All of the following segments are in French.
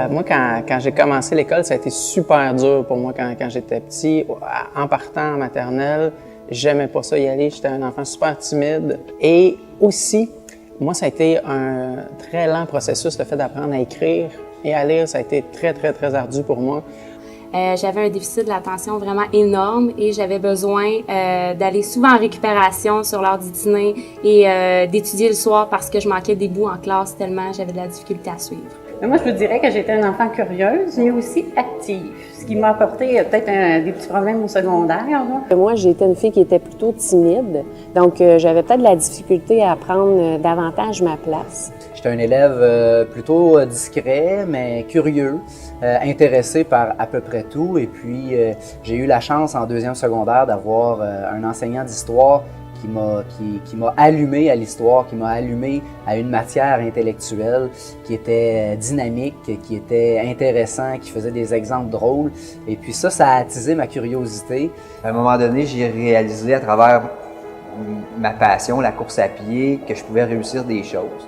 Moi, quand j'ai commencé l'école, ça a été super dur pour moi quand j'étais petit. En partant en maternelle, j'aimais pas ça y aller. J'étais un enfant super timide. Et aussi, moi, ça a été un très lent processus, le fait d'apprendre à écrire et à lire. Ça a été très, très, très ardu pour moi. J'avais un déficit de l'attention vraiment énorme et j'avais besoin d'aller souvent en récupération sur l'heure du dîner et d'étudier le soir parce que je manquais des bouts en classe tellement j'avais de la difficulté à suivre. Mais moi, je vous dirais que j'étais une enfant curieuse et aussi active, ce qui m'a apporté peut-être des petits problèmes au secondaire. Là. Moi, j'ai été une fille qui était plutôt timide, donc j'avais peut-être de la difficulté à prendre davantage ma place. J'étais un élève plutôt discret, mais curieux, intéressé par à peu près tout. Et puis, j'ai eu la chance en deuxième secondaire d'avoir un enseignant d'histoire qui m'a allumé à l'histoire, qui m'a allumé à une matière intellectuelle qui était dynamique, qui était intéressant, qui faisait des exemples drôles. Et puis ça a attisé ma curiosité. À un moment donné, j'ai réalisé à travers ma passion, la course à pied, que je pouvais réussir des choses.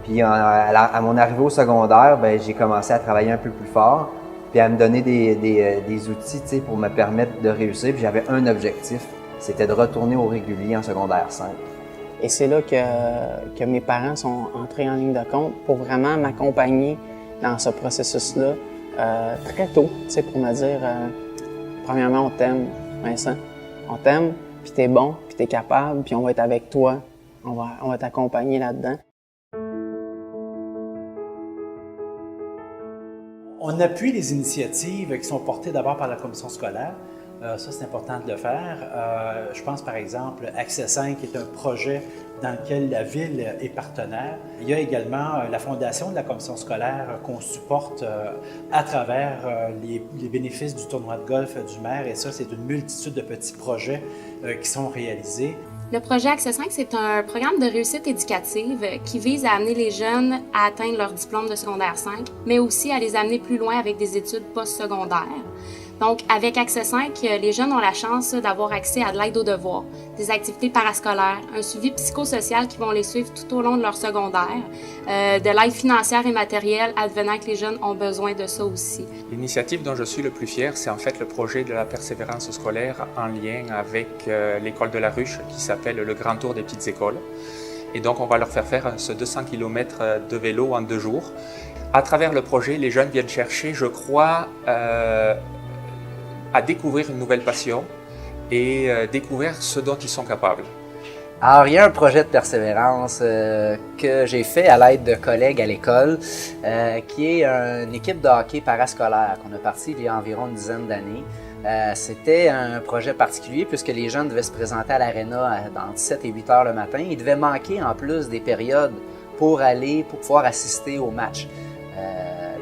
Puis à mon arrivée au secondaire, ben, j'ai commencé à travailler un peu plus fort, puis à me donner des outils pour me permettre de réussir. Puis j'avais un objectif, c'était de retourner au régulier en secondaire 5. Et c'est là que mes parents sont entrés en ligne de compte pour vraiment m'accompagner dans ce processus-là très tôt, pour me dire, premièrement, on t'aime, Vincent, on t'aime, puis t'es bon, puis t'es capable, puis on va être avec toi, on va t'accompagner là-dedans. On appuie les initiatives qui sont portées d'abord par la commission scolaire. Ça, c'est important de le faire. Je pense par exemple, Accès 5 est un projet dans lequel la Ville est partenaire. Il y a également la fondation de la commission scolaire qu'on supporte à travers les bénéfices du tournoi de golf du maire. Et ça, c'est une multitude de petits projets qui sont réalisés. Le projet Accès 5, c'est un programme de réussite éducative qui vise à amener les jeunes à atteindre leur diplôme de secondaire 5, mais aussi à les amener plus loin avec des études postsecondaires. Donc, avec Accès 5, les jeunes ont la chance d'avoir accès à de l'aide aux devoirs, des activités parascolaires, un suivi psychosocial qui vont les suivre tout au long de leur secondaire, de l'aide financière et matérielle advenant que les jeunes ont besoin de ça aussi. L'initiative dont je suis le plus fier, c'est en fait le projet de la persévérance scolaire en lien avec l'école de la Ruche qui s'appelle le Grand Tour des petites écoles. Et donc, on va leur faire ce 200 km de vélo en 2 jours. À travers le projet, les jeunes viennent chercher, je crois, à découvrir une nouvelle passion et découvrir ce dont ils sont capables. Alors, il y a un projet de persévérance que j'ai fait à l'aide de collègues à l'école, qui est une équipe de hockey parascolaire qu'on a parti il y a environ une dizaine d'années. C'était un projet particulier puisque les jeunes devaient se présenter à l'aréna entre 7 et 8 heures le matin. Ils devaient manquer en plus des périodes pour pouvoir assister au match.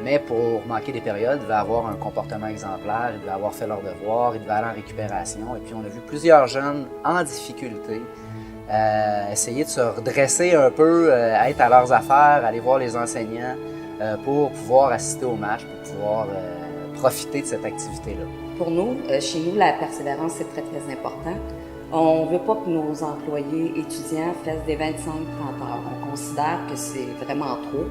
Mais pour manquer des périodes, ils devaient avoir un comportement exemplaire, ils devaient avoir fait leurs devoirs, ils devaient aller en récupération. Et puis on a vu plusieurs jeunes en difficulté essayer de se redresser un peu, être à leurs affaires, aller voir les enseignants pour pouvoir assister au match, pour pouvoir profiter de cette activité-là. Pour nous, chez nous, la persévérance, c'est très, très important. On ne veut pas que nos employés étudiants fassent des 25-30 heures. On considère que c'est vraiment trop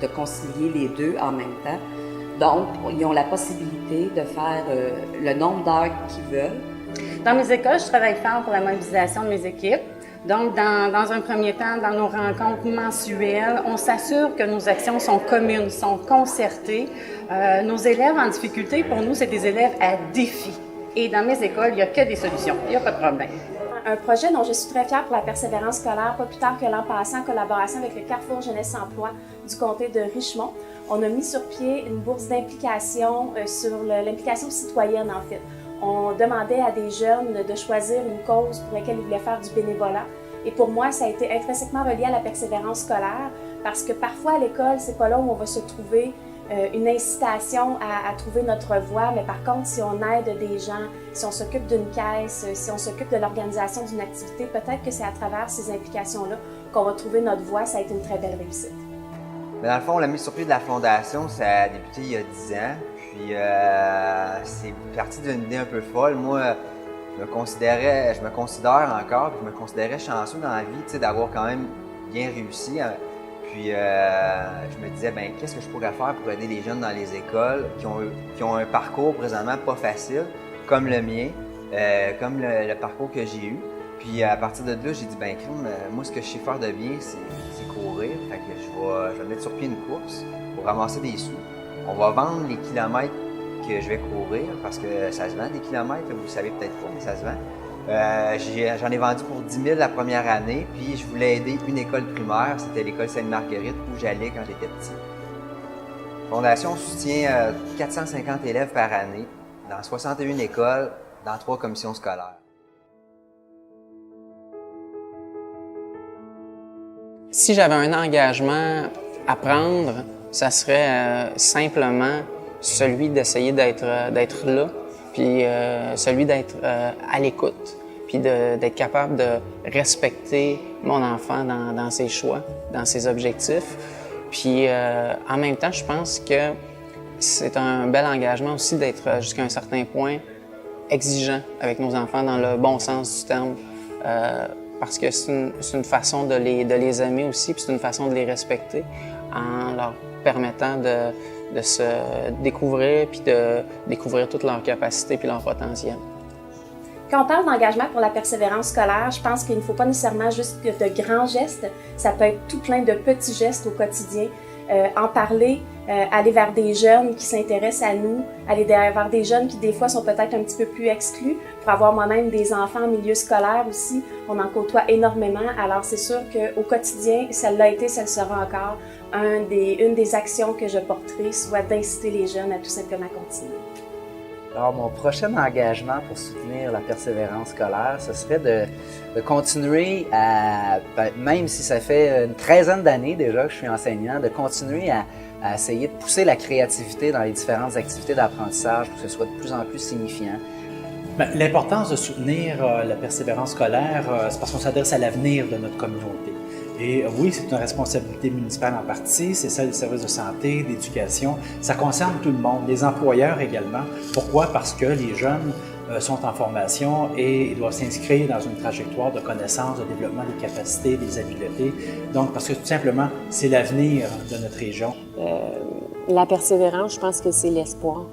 de concilier les deux en même temps. Donc, ils ont la possibilité de faire le nombre d'heures qu'ils veulent. Dans mes écoles, je travaille fort pour la mobilisation de mes équipes. Donc, dans un premier temps, dans nos rencontres mensuelles, on s'assure que nos actions sont communes, sont concertées. Nos élèves en difficulté, pour nous, c'est des élèves à défi. Et dans mes écoles, il n'y a que des solutions. Il n'y a pas de problème. Un projet dont je suis très fière pour la persévérance scolaire, pas plus tard que l'an passé, en collaboration avec le Carrefour Jeunesse Emploi du comté de Richmond. On a mis sur pied une bourse d'implication sur l'implication citoyenne, en fait. On demandait à des jeunes de choisir une cause pour laquelle ils voulaient faire du bénévolat. Et pour moi, ça a été intrinsèquement relié à la persévérance scolaire parce que parfois à l'école, c'est pas là où on va se trouver une incitation à trouver notre voie, mais par contre, si on aide des gens, si on s'occupe d'une caisse, si on s'occupe de l'organisation d'une activité, peut-être que c'est à travers ces implications-là qu'on va trouver notre voie. Ça a été une très belle réussite. Mais dans le fond, la mise sur pied de la Fondation, ça a débuté il y a 10 ans. Puis c'est parti d'une idée un peu folle. Moi, je me considère encore, puis je me considérais chanceux dans la vie, d'avoir quand même bien réussi. Puis je me disais, ben qu'est-ce que je pourrais faire pour aider les jeunes dans les écoles qui ont un parcours présentement pas facile, comme le mien, comme le parcours que j'ai eu. Puis à partir de là, j'ai dit, ben crime, moi ce que je sais faire de bien, c'est courir. Fait que je vais mettre sur pied une course pour ramasser des sous. On va vendre les kilomètres que je vais courir, parce que ça se vend des kilomètres, vous le savez peut-être pas, mais ça se vend. J'en ai vendu pour 10 000 la première année, puis je voulais aider une école primaire, c'était l'école Sainte-Marguerite, où j'allais quand j'étais petit. La Fondation soutient 450 élèves par année, dans 61 écoles, dans 3 commissions scolaires. Si j'avais un engagement à prendre, ça serait simplement celui d'essayer d'être là, puis celui d'être à l'écoute, puis d'être capable de respecter mon enfant dans ses choix, dans ses objectifs. Puis en même temps, je pense que c'est un bel engagement aussi d'être jusqu'à un certain point exigeant avec nos enfants dans le bon sens du terme. Parce que c'est une façon de les aimer aussi, puis c'est une façon de les respecter en leur permettant de se découvrir, puis de découvrir toutes leurs capacités puis leur potentiel. Quand on parle d'engagement pour la persévérance scolaire, je pense qu'il ne faut pas nécessairement juste de grands gestes, ça peut être tout plein de petits gestes au quotidien. En parler, aller vers des jeunes qui s'intéressent à nous, aller vers des jeunes qui des fois sont peut-être un petit peu plus exclus. Pour avoir moi-même des enfants en milieu scolaire aussi, on en côtoie énormément. Alors c'est sûr qu'au quotidien, ça l'a été, ça le sera encore, une des actions que je porterai, soit d'inciter les jeunes à tout simplement continuer. Alors, mon prochain engagement pour soutenir la persévérance scolaire, ce serait de continuer à, même si ça fait une 13aine d'années déjà que je suis enseignant, de continuer à essayer de pousser la créativité dans les différentes activités d'apprentissage pour que ce soit de plus en plus signifiant. L'importance de soutenir la persévérance scolaire, c'est parce qu'on s'adresse à l'avenir de notre communauté. Et oui, c'est une responsabilité municipale en partie, c'est celle des services de santé, d'éducation. Ça concerne tout le monde, les employeurs également. Pourquoi? Parce que les jeunes sont en formation et ils doivent s'inscrire dans une trajectoire de connaissances, de développement des capacités, des habiletés. Donc, parce que tout simplement, c'est l'avenir de notre région. La persévérance, je pense que c'est l'espoir.